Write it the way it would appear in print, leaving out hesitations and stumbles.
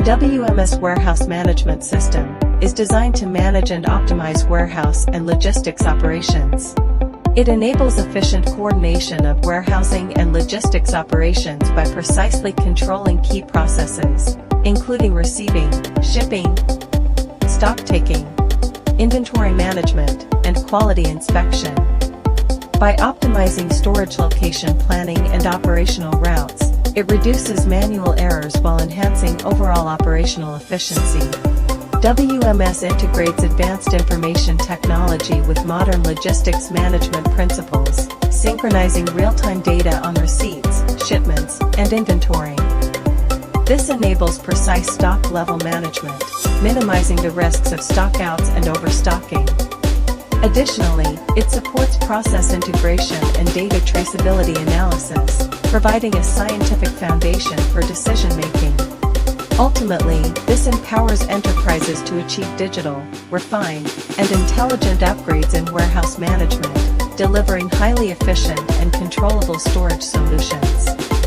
WMS Warehouse Management System is designed to manage and optimize warehouse and logistics operations. It enables efficient coordination of warehousing and logistics operations by precisely controlling key processes, including receiving, shipping, stock taking, inventory management, and quality inspection. By optimizing storage location planning and operational routes, it reduces manual errors while enhancing overall operational efficiency. WMS integrates advanced information technology with modern logistics management principles, synchronizing real-time data on receipts, shipments, and inventory. This enables precise stock level management, minimizing the risks of stockouts and overstocking. Additionally, it supports process integration and data traceability analysis, providing a scientific foundation for decision-making. Ultimately, this empowers enterprises to achieve digital, refined, and intelligent upgrades in warehouse management, delivering highly efficient and controllable storage solutions.